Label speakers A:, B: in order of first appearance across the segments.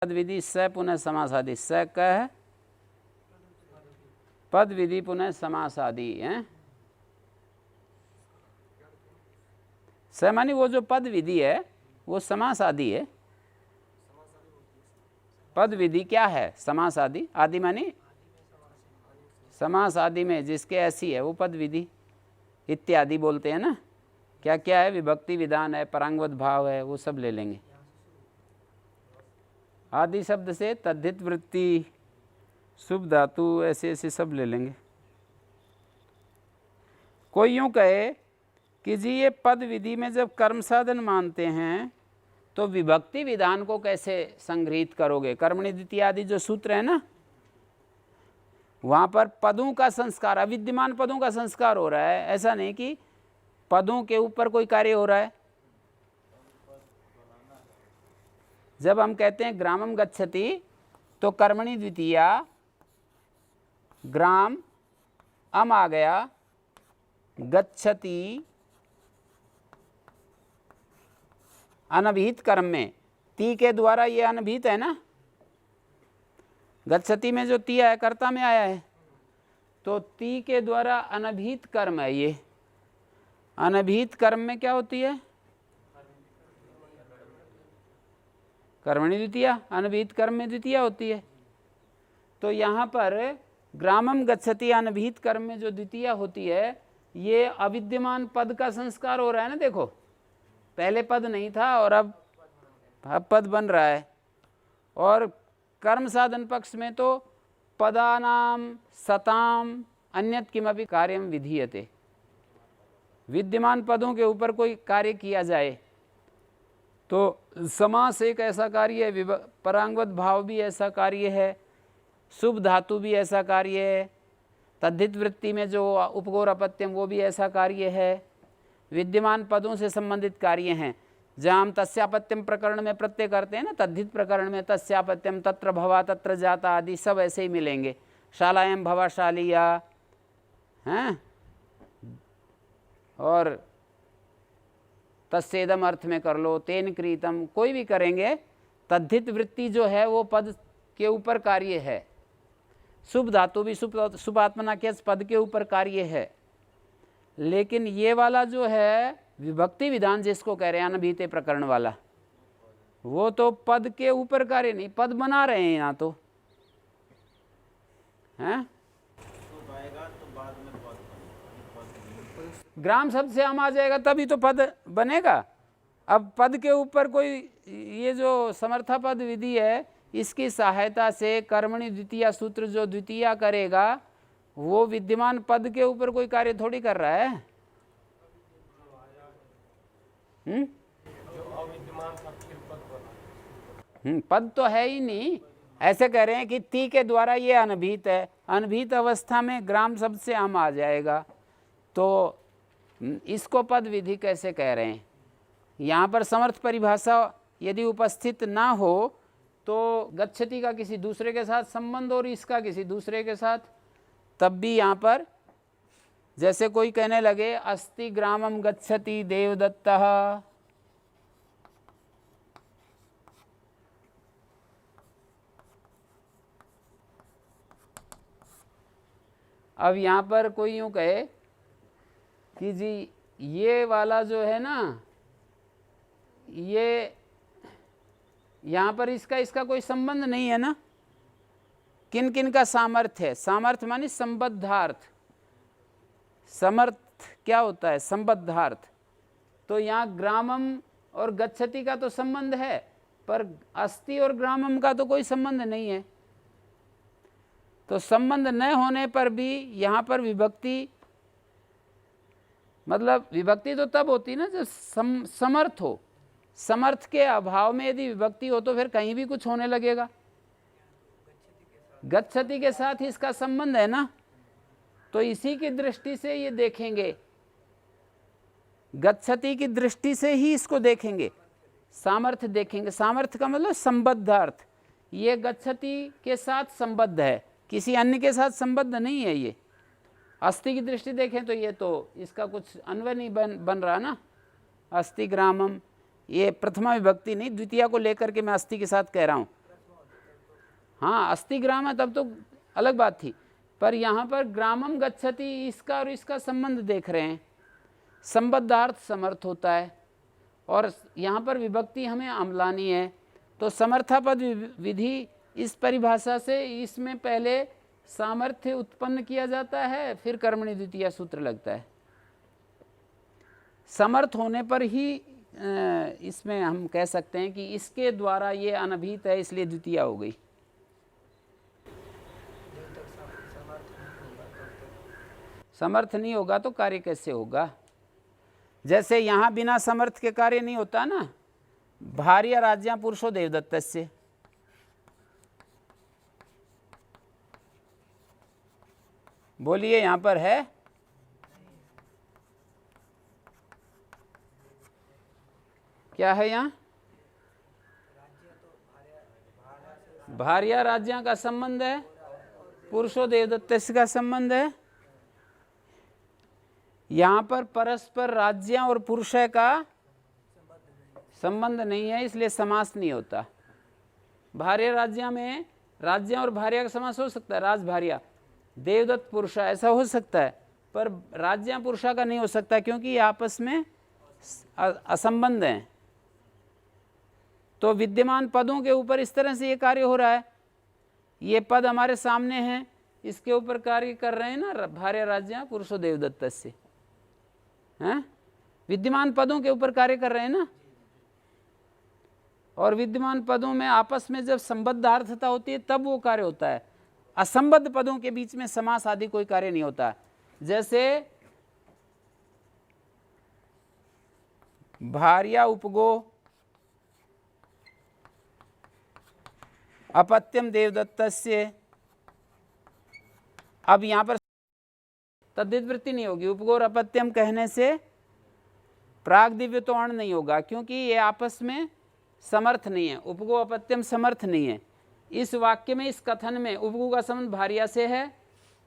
A: पद विधि स पुनः समासादि। स क है पद विधि पुनः समासादि है। स मानी वो जो पद विधि है वो समास आदि है। पद विधि क्या है? समास आदि। आदि मानी समास आदि में जिसके ऐसी है वो पद विधि इत्यादि बोलते हैं ना। क्या क्या है? विभक्ति विधान है, परांगवत भाव है, वो सब ले लेंगे। आदि शब्द से तद्धित वृत्ति, शुभ धातु, ऐसे ऐसे सब ले लेंगे। कोई यूं कहे कि जी ये पद विधि में जब कर्म साधन मानते हैं तो विभक्ति विधान को कैसे संग्रहित करोगे? कर्मणि द्वितीय आदि जो सूत्र है ना, वहां पर पदों का संस्कार, अविद्यमान पदों का संस्कार हो रहा है। ऐसा नहीं कि पदों के ऊपर कोई कार्य हो रहा है। जब हम कहते हैं ग्रामम गच्छति तो कर्मणि द्वितीया, ग्राम अम आ गया, गच्छति अनभिहित कर्म में ती के द्वारा ये अनभिहित है ना। गच्छति में जो ती है कर्ता में आया है, तो ती के द्वारा अनभिहित कर्म है। ये अनभिहित कर्म में क्या होती है? कर्मणि द्वितीया। अनभिहित कर्म में द्वितीया होती है। तो यहाँ पर ग्रामम गच्छति अनभिहित कर्म में जो द्वितीया होती है, ये अविद्यमान पद का संस्कार हो रहा है ना। देखो, पहले पद नहीं था और अब पद बन रहा है। और कर्म साधन पक्ष में तो पदानाम सताम अन्यत किमपि कार्यम विधीयते। विद्यमान पदों के ऊपर कोई कार्य किया जाए तो समास एक ऐसा कार्य है, परांगवत भाव भी ऐसा कार्य है, शुभ धातु भी ऐसा कार्य है, तद्धित वृत्ति में जो उपगौर अपत्यम वो भी ऐसा कार्य है। विद्यमान पदों से संबंधित कार्य हैं। जहाँ हम तस्यापत्यम प्रकरण में प्रत्यय करते हैं ना, तद्धित प्रकरण में तस्यापत्यम, तत्र भवा, तत्र जाता आदि सब ऐसे ही मिलेंगे। शालायाम भवा शालिया हैं, और तस्सेदम अर्थ में कर लो, तेन क्रीतम, कोई भी करेंगे। तद्धित वृत्ति जो है वो पद के ऊपर कार्य है। शुभ धातु भी शुभ आत्मना के पद के ऊपर कार्य है। लेकिन ये वाला जो है विभक्ति विधान जिसको कह रहे हैं अनभिहित प्रकरण वाला, वो तो पद के ऊपर कार्य नहीं, पद बना रहे हैं यहाँ तो हैं। ग्राम शब्द से हम आ जाएगा तभी तो पद बनेगा। अब पद के ऊपर कोई ये जो समर्था पद विधि है, इसकी सहायता से कर्मणि द्वितीया सूत्र जो द्वितीया करेगा वो विद्यमान पद के ऊपर कोई कार्य थोड़ी कर रहा है। पद तो है ही नहीं। ऐसे कह रहे हैं कि ती के द्वारा ये अनभिहित है। अनभिहित अवस्था में ग्राम शब्द से हम आ जाएगा, तो इसको पद विधि कैसे कह रहे हैं? यहाँ पर समर्थ परिभाषा यदि उपस्थित ना हो तो गच्छति का किसी दूसरे के साथ संबंध और इसका किसी दूसरे के साथ, तब भी यहाँ पर जैसे कोई कहने लगे अस्ति ग्रामम गच्छति देवदत्तः, अब यहाँ पर कोई यूं कहे कि जी ये वाला जो है ना, ये यहाँ पर इसका कोई संबंध नहीं है ना। किन किन का सामर्थ्य है? सामर्थ्य मानी संबद्धार्थ। समर्थ क्या होता है? संबद्धार्थ। तो यहाँ ग्रामम और गच्छति का तो संबंध है, पर अस्ति और ग्रामम का तो कोई संबंध नहीं है। तो संबंध न होने पर भी यहाँ पर विभक्ति, मतलब विभक्ति तो तब होती ना जब समर्थ हो। समर्थ के अभाव में यदि विभक्ति हो तो फिर कहीं भी कुछ होने लगेगा। गच्छति के साथ ही इसका संबंध है ना, तो इसी की दृष्टि से ये देखेंगे, गच्छति की दृष्टि से ही इसको देखेंगे, सामर्थ्य देखेंगे। सामर्थ्य का मतलब संबद्धार्थ। ये गच्छति के साथ संबद्ध है, किसी अन्य के साथ संबद्ध नहीं है। ये अस्ति की दृष्टि देखें तो ये तो इसका कुछ अन्वय नहीं बन रहा ना। अस्ति ग्रामम, ये प्रथमा विभक्ति नहीं, द्वितीया को लेकर के मैं अस्ति के साथ कह रहा हूँ। हाँ अस्ति ग्राम तब तो अलग बात थी, पर यहाँ पर ग्रामम गच्छति इसका और इसका संबंध देख रहे हैं। संबद्धार्थ समर्थ होता है और यहाँ पर विभक्ति हमें अम्लानी है, तो समर्थापद विधि इस परिभाषा से इसमें पहले सामर्थ्य उत्पन्न किया जाता है, फिर कर्मणि द्वितीया सूत्र लगता है। समर्थ होने पर ही इसमें हम कह सकते हैं कि इसके द्वारा ये अनभिहित है, इसलिए द्वितीया हो गई। समर्थ नहीं होगा तो कार्य कैसे होगा? जैसे यहाँ बिना समर्थ के कार्य नहीं होता ना। भार्या राज्या पुरुषो देवदत्तस्य, बोलिए यहाँ पर है? क्या है यहाँ? भार्या राज्या का संबंध है, पुरुषो देवदत्तस्य का संबंध है। यहाँ पर परस्पर राज्य और पुरुष का संबंध नहीं है, इसलिए समास नहीं होता। भार्या राज्य में राज्य और भार्या का समास हो सकता है, राज भार्या, देवदत्त पुरुषा ऐसा हो सकता है, पर राज्य पुरुषा का नहीं हो सकता क्योंकि ये आपस में असंबंध हैं। तो विद्यमान पदों के ऊपर इस तरह से ये कार्य हो रहा है। ये पद हमारे सामने हैं, इसके ऊपर कार्य कर रहे हैं ना, भार्या राज्य पुरुषो देवदत्तस्य, हैं? विद्यमान पदों के ऊपर कार्य कर रहे हैं ना। और विद्यमान पदों में आपस में जब संबद्धार्थता होती है तब वो कार्य होता है। असंबद्ध पदों के बीच में समास आदि कोई कार्य नहीं होता। जैसे भार्या उपगो अपत्यम देवदत्तस्य, अब यहां पर तद्धित वृत्ति नहीं होगी। उपगो और अपत्यम कहने से प्राग दिव्य तो अण नहीं होगा क्योंकि ये आपस में समर्थ नहीं है। उपगो अपत्यम समर्थ नहीं है। इस वाक्य में, इस कथन में उपगो का संबंध भार्या से है,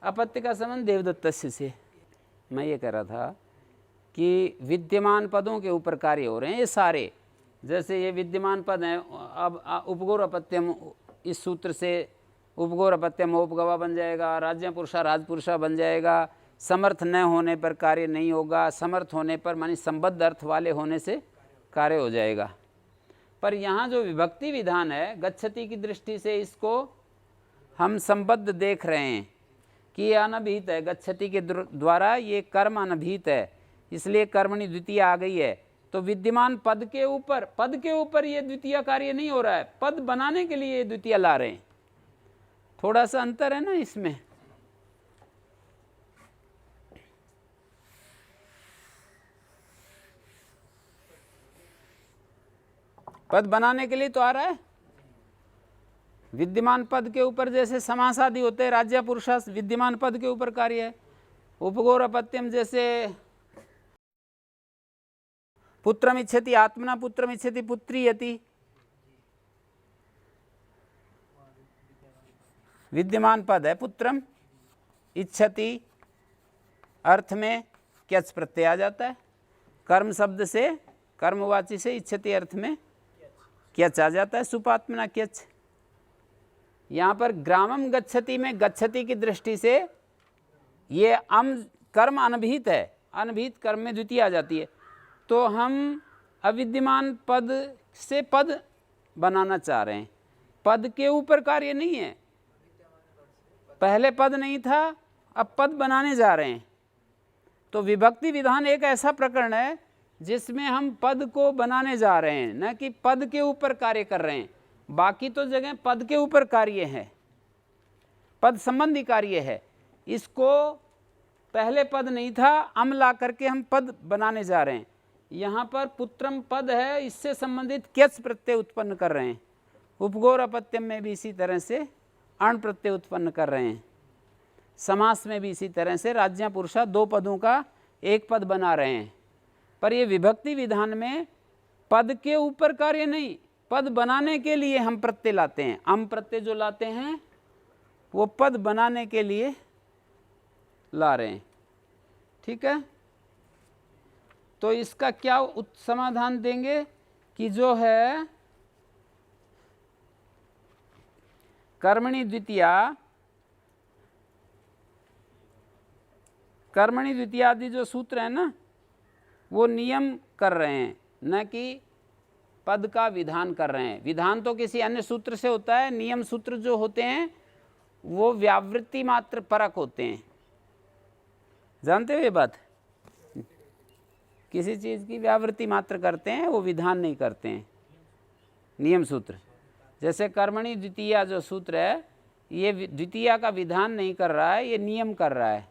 A: अपत्य का संबंध देवदत्तस्य से। मैं ये कह रहा था कि विद्यमान पदों के ऊपर कार्य हो रहे हैं ये सारे। जैसे ये विद्यमान पद हैं, अब उपगोर अपत्यम, इस सूत्र से उपगोर अपत्यम उपगवा बन जाएगा, राज्य पुरुषा राजपुरुषा बन जाएगा। समर्थ न होने पर कार्य नहीं होगा, समर्थ होने पर मानी संबद्ध अर्थ वाले होने से कार्य हो जाएगा। पर यहाँ जो विभक्ति विधान है गच्छति की दृष्टि से इसको हम संबद्ध देख रहे हैं कि ये अनभिहित है। गच्छति के द्वारा ये कर्म अनभिहित है, इसलिए कर्मणि द्वितीया आ गई है। तो विद्यमान पद के ऊपर ये द्वितीय कार्य नहीं हो रहा है, पद बनाने के लिए ये द्वितीय ला रहे हैं। थोड़ा सा अंतर है ना इसमें। पद बनाने के लिए तो आ रहा है। विद्यमान पद के ऊपर जैसे समास आदि होते हैं, राज्य पुरुषा विद्यमान पद के ऊपर कार्य है। उपगोर अपत्यम जैसे पुत्रम इच्छति आत्मना पुत्रम इच्छति पुत्री यति, विद्यमान पद है पुत्रम, इच्छति अर्थ में क्यच प्रत्यय आ जाता है। कर्म शब्द से, कर्मवाची से इच्छति अर्थ में क्यच आ जाता है, सुपात्मना क्यच। यहाँ पर ग्रामम गच्छति में गच्छति की दृष्टि से ये कर्म अनभिहित है, अनभिहित कर्म में द्वितीय आ जाती है। तो हम अविद्यमान पद से पद बनाना चाह रहे हैं, पद के ऊपर कार्य नहीं है। पहले पद नहीं था, अब पद बनाने जा रहे हैं। तो विभक्ति विधान एक ऐसा प्रकरण है जिसमें हम पद को बनाने जा रहे हैं, न कि पद के ऊपर कार्य कर रहे हैं। बाकी तो जगह पद के ऊपर कार्य है, पद संबंधी कार्य है। इसको पहले पद नहीं था, अम ला करके हम पद बनाने जा रहे हैं। यहाँ पर पुत्रम पद है, इससे संबंधित क्यच प्रत्यय उत्पन्न कर रहे हैं। उपगोर अपत्यम में भी इसी तरह से अण प्रत्यय उत्पन्न कर रहे हैं। समास में भी इसी तरह से राज्य पुरुषा दो पदों का एक पद बना रहे हैं। पर ये विभक्ति विधान में पद के ऊपर कार्य नहीं, पद बनाने के लिए हम प्रत्यय लाते हैं। अम प्रत्यय जो लाते हैं वो पद बनाने के लिए ला रहे हैं। ठीक है, तो इसका क्या समाधान देंगे कि जो है कर्मणि द्वितीया आदि जो सूत्र है ना, वो नियम कर रहे हैं, न कि पद का विधान कर रहे हैं। विधान तो किसी अन्य सूत्र से होता है, नियम सूत्र जो होते हैं वो व्यावृत्ति मात्र परक होते हैं। जानते हो ये बात? किसी चीज़ की व्यावृत्ति मात्र करते हैं, वो विधान नहीं करते हैं, नियम सूत्र। जैसे कर्मणि द्वितीया जो सूत्र है, ये द्वितीया का विधान नहीं कर रहा है, ये नियम कर रहा है।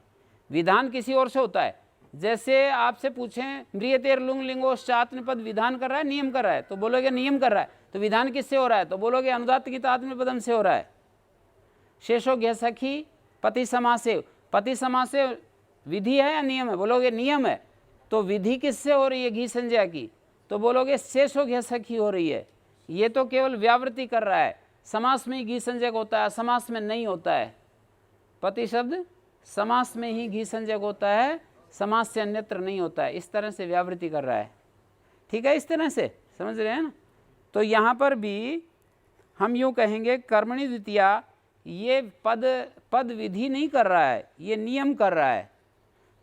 A: विधान किसी और से होता है। जैसे आपसे पूछें म्रियतेर लुंग लिंगोश्चात्मपद विधान कर रहा है, नियम कर रहा है, तो बोलोगे नियम कर रहा है। तो विधान किससे हो रहा है? तो बोलोगे अनुदात्त गीत आत्मपदम से हो रहा है। शेषो घ्य सखी पति समासे, पति समासे विधि है या नियम है? बोलोगे नियम है। तो विधि किससे हो रही है? घी संज्ञा की। तो बोलोगे शेषो घ्य सखी हो रही है। ये तो केवल व्यावृत्ति कर रहा है। समास में ही घी संज्ञक होता है, समास में नहीं होता है। पति शब्द समास में ही घी संज्ञक होता है, समास से अन्यत्र नहीं होता है। इस तरह से व्यावृत्ति कर रहा है। ठीक है, इस तरह से समझ रहे हैं ना? तो यहाँ पर भी हम यूँ कहेंगे कर्मणि द्वितीया, ये पद विधि नहीं कर रहा है, ये नियम कर रहा है।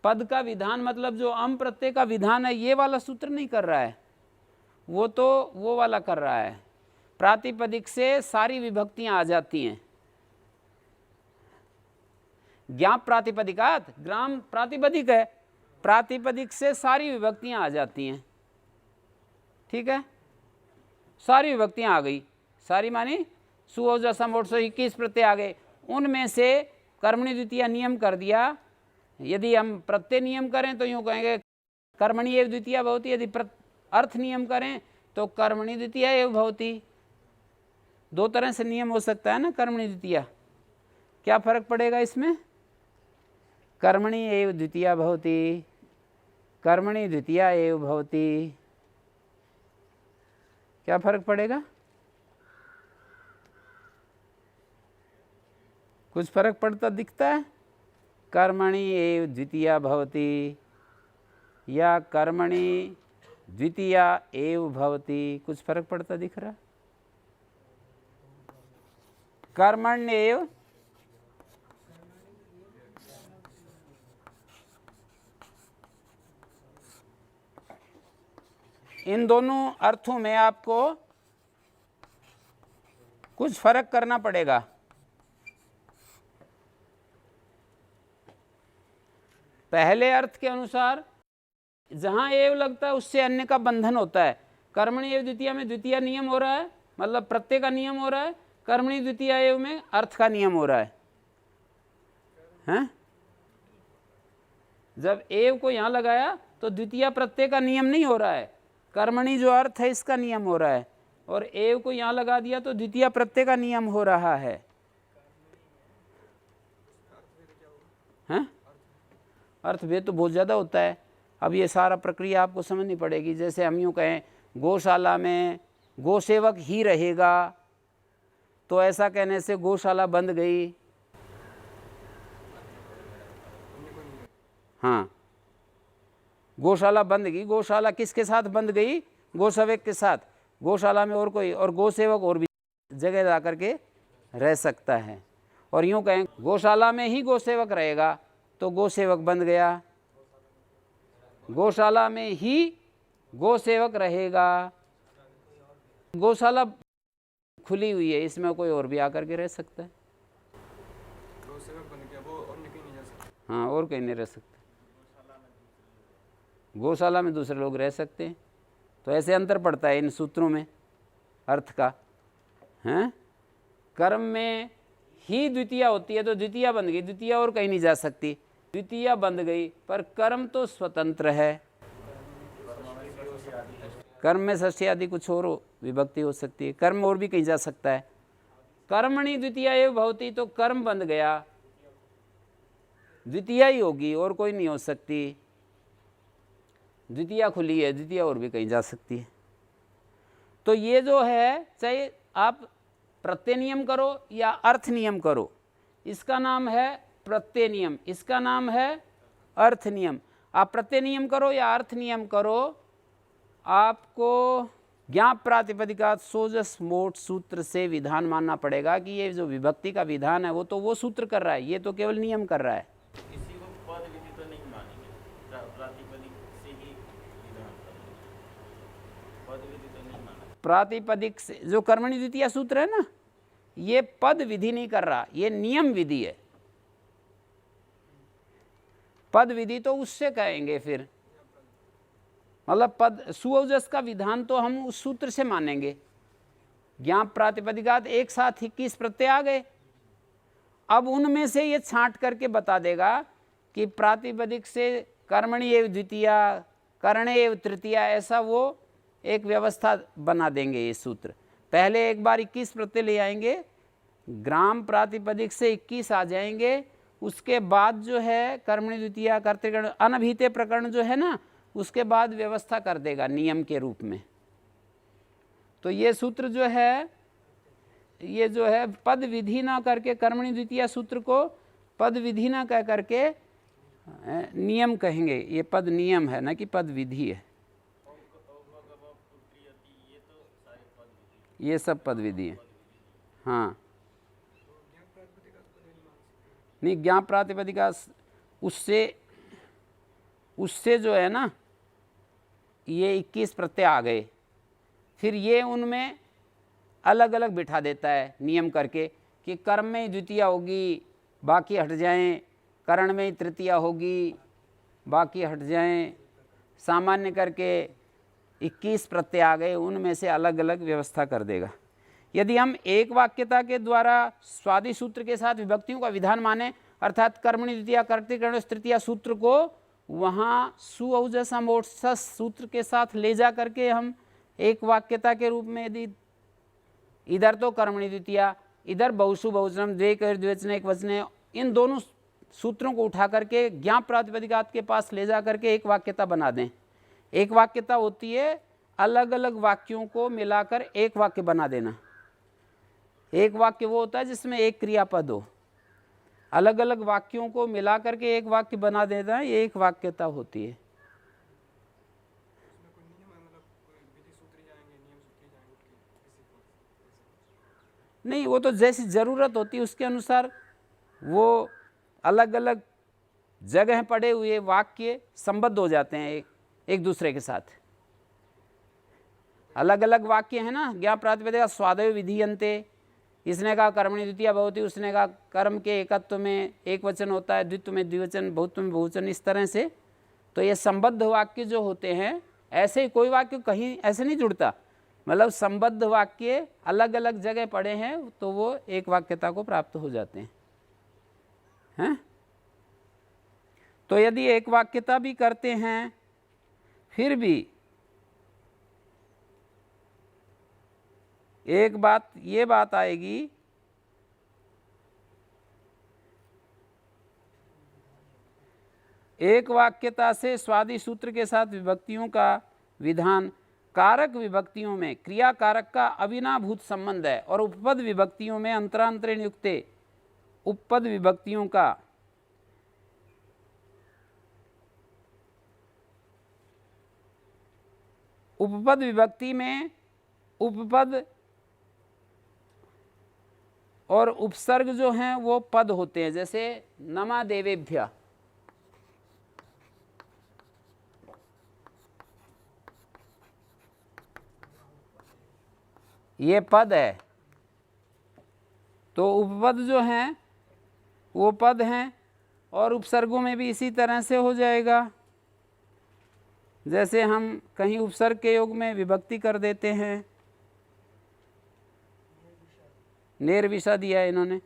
A: पद का विधान मतलब जो अम प्रत्यय का विधान है, ये वाला सूत्र नहीं कर रहा है, वो तो वो वाला कर रहा है। प्रातिपदिक से सारी विभक्तियां आ जाती हैं। ज्ञाप प्रातिपदिकात, ग्राम प्रातिपदिक है, प्रातिपदिक से सारी विभक्तियां आ जाती हैं। ठीक है, सारी विभक्तियां आ गई, सारी मानी सुओजा समोट 121 प्रत्यय आ गए। उनमें से कर्मणि द्वितीया नियम कर दिया। यदि हम प्रत्यय नियम करें तो यूँ कहेंगे कर्मणि एव द्वितीया भवति। यदि अर्थ नियम करें तो कर्मणि द्वितीया एव भवति। दो तरह से नियम हो सकता है ना कर्मणि द्वितीया। क्या फर्क पड़ेगा इसमें? कर्मणि एव द्वितीया भवति, कर्मणि द्वितीया एव भवति। क्या फर्क पड़ेगा? कुछ फर्क पड़ता दिखता है? कर्मणि एव द्वितीया भवति या कर्मणि द्वितीया एव भवति, कुछ फर्क पड़ता दिख रहा? कर्मण्येव इन दोनों अर्थों में आपको कुछ फर्क करना पड़ेगा। पहले अर्थ के अनुसार जहाँ एव लगता है उससे अन्य का बंधन होता है। कर्मणि एव द्वितीया में द्वितीया नियम हो रहा है, मतलब प्रत्यय का नियम हो रहा है। कर्मणि द्वितीया एव में अर्थ का नियम हो रहा है। हैं? जब एव को यहाँ लगाया तो द्वितीया प्रत्यय का नियम नहीं हो रहा है, कर्मणि जो अर्थ है इसका नियम हो रहा है। और एव को यहाँ लगा दिया तो द्वितीया प्रत्यय का नियम हो रहा है। हैं? अर्थ भेद तो बहुत ज़्यादा होता है। अब ये सारा प्रक्रिया आपको समझनी पड़ेगी। जैसे हम यूँ कहें गौशाला में गौसेवक ही रहेगा, तो ऐसा कहने से गौशाला बंद गई। हाँ, गौशाला बंद गई। गौशाला किसके साथ बंद गई? गौसेवक के साथ। गौशाला में और कोई और गौसेवक और भी जगह जा कर के रह सकता है। और यूँ कहें गौशाला में ही गौसेवक रहेगा तो गौसेवक बंद गया। गौशाला में ही गौसेवक रहेगा, गौशाला खुली हुई है, इसमें कोई और भी आकर के रह सकता है। गौसेवक बन गया, वो और कहीं नहीं जा सकता। हाँ, और कहीं नहीं रह सकता। गौशाला में दूसरे लोग रह सकते हैं। तो ऐसे अंतर पड़ता है इन सूत्रों में अर्थ का। हैं? कर्म में ही द्वितीया होती है तो द्वितीया बन गई, द्वितीया और कहीं नहीं जा सकती। द्वितीया बंद गई, पर कर्म तो स्वतंत्र है। कर्म में षष्ठी आदि कुछ और विभक्ति हो सकती है, कर्म और भी कहीं जा सकता है। कर्मणि द्वितीया एव भवति तो कर्म बंद गया, द्वितीया ही होगी और कोई नहीं हो सकती। द्वितीया खुली है, द्वितीया और भी कहीं जा सकती है। तो ये जो है, चाहे आप प्रत्यय नियम करो या अर्थ नियम करो, इसका नाम है प्रत्यय नियम, इसका नाम है अर्थ नियम। आप प्रत्यय नियम करो या अर्थ नियम करो, आपको ज्ञाप प्रातिपदिका सोजस मोट सूत्र से विधान मानना पड़ेगा कि ये जो विभक्ति का विधान है वो तो वो सूत्र कर रहा है, ये तो केवल नियम कर रहा है।
B: किसी को पद विधि तो नहीं मानेंगे, प्रातिपदिक से ही विधान करेंगे, पद विधि तो नहीं मानेंगे।
A: प्रातिपदिक से जो कर्मणि द्वितीय सूत्र है ना, ये पद विधि नहीं कर रहा, ये नियम विधि है। पद विधि तो उससे कहेंगे फिर, मतलब पद सुओजस का विधान तो हम उस सूत्र से मानेंगे। ज्ञाप प्रातिपदिकात एक साथ 21 प्रत्यय आ गए, अब उनमें से ये छांट करके बता देगा कि प्रातिपदिक से कर्मणि एवं द्वितीया, करणे एवं तृतीया, ऐसा वो एक व्यवस्था बना देंगे ये सूत्र। पहले एक बार 21 प्रत्यय ले आएंगे, ग्राम प्रातिपदिक से 21 आ जाएंगे, उसके बाद जो है कर्मणि द्वितीया कर्तृगण अनभिहिते प्रकरण जो है ना, उसके बाद व्यवस्था कर देगा नियम के रूप में। तो ये सूत्र जो है, ये जो है पद विधि ना करके कर्मणि द्वितीय सूत्र को पद विधि ना कह करके नियम कहेंगे। ये पद नियम है ना कि पद विधि है, ये सब पद विधि है। हाँ, नहीं ज्ञाप प्रातिपदिका उससे जो है ना ये 21 प्रत्यय आ गए, फिर ये उनमें अलग अलग बिठा देता है नियम करके कि कर्म में द्वितीया होगी बाकी हट जाएं, करण में तृतीया होगी बाकी हट जाएं, सामान्य करके 21 प्रत्यय आ गए, उनमें से अलग अलग व्यवस्था कर देगा। यदि हम एक वाक्यता के द्वारा स्वादि सूत्र के साथ विभक्तियों का विधान माने, अर्थात कर्मणि द्वितीया कर्तृगण तृतीया सूत्र को वहाँ सुऔजस अमोट्सस सूत्र के साथ ले जा करके हम एक वाक्यता के रूप में, यदि इधर तो कर्मणि द्वितीया, इधर बहुसु बहुवचनम द्वे कर द्विवचन एक वचने, इन दोनों सूत्रों को उठा करके ज्ञाप प्रातिपदिकात के पास ले जा करके एक वाक्यता बना दें। एक वाक्यता होती है अलग अलग वाक्यों को मिलाकर एक वाक्य बना देना। एक वाक्य वो होता है जिसमें एक क्रियापद हो, अलग अलग वाक्यों को मिला करके एक वाक्य बना देना है, ये एक वाक्यता होती है। नहीं, वो तो जैसी ज़रूरत होती है उसके अनुसार वो अलग अलग जगह पड़े हुए वाक्य संबद्ध हो जाते हैं एक दूसरे के साथ। अलग अलग वाक्य है ना, ज्ञाप प्रातिपदिका स्वादय विधीयन्ते, इसने कहा कर्मणि द्वितीया भवति, उसने कहा कर्म के एकत्व में एक वचन होता है, द्वित्व में द्विवचन, बहुत्व में बहुवचन, इस तरह से। तो ये संबद्ध वाक्य जो होते हैं, ऐसे ही कोई वाक्य कहीं ऐसे नहीं जुड़ता, मतलब संबद्ध वाक्य अलग अलग जगह पड़े हैं तो वो एक वाक्यता को प्राप्त हो जाते हैं। तो यदि एक वाक्यता भी करते हैं फिर भी एक बात, ये बात आएगी एक वाक्यता से स्वादि सूत्र के साथ विभक्तियों का विधान कारक विभक्तियों में क्रिया कारक का अविनाभूत संबंध है, और उपपद विभक्तियों में अंतरांतरेण युक्ते उपपद विभक्तियों का उपपद विभक्ति में उपपद और उपसर्ग जो हैं वो पद होते हैं। जैसे नमा देवेभ्य, ये पद है, तो उपपद जो हैं वो पद हैं, और उपसर्गों में भी इसी तरह से हो जाएगा। जैसे हम कहीं उपसर्ग के योग में विभक्ति कर देते हैं, निर्विषा दिया है इन्होंने,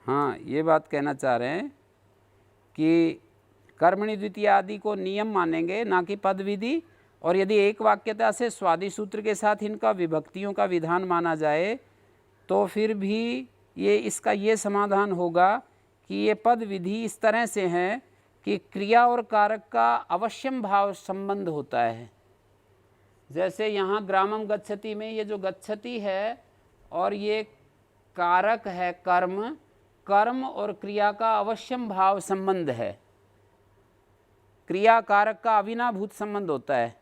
A: हाँ ये बात कहना चाह रहे हैं कि कर्मणि द्वितीय आदि को नियम मानेंगे ना कि पद विधि, और यदि एक वाक्यता से स्वादि सूत्र के साथ इनका विभक्तियों का विधान माना जाए तो फिर भी ये इसका ये समाधान होगा कि ये पद विधि इस तरह से हैं कि क्रिया और कारक का अवश्यम भाव संबंध होता है। जैसे यहाँ ग्रामम गच्छति में ये जो गच्छति है और ये कारक है कर्म, कर्म और क्रिया का अवश्यम भाव संबंध है, क्रिया कारक का अविनाभूत संबंध होता है।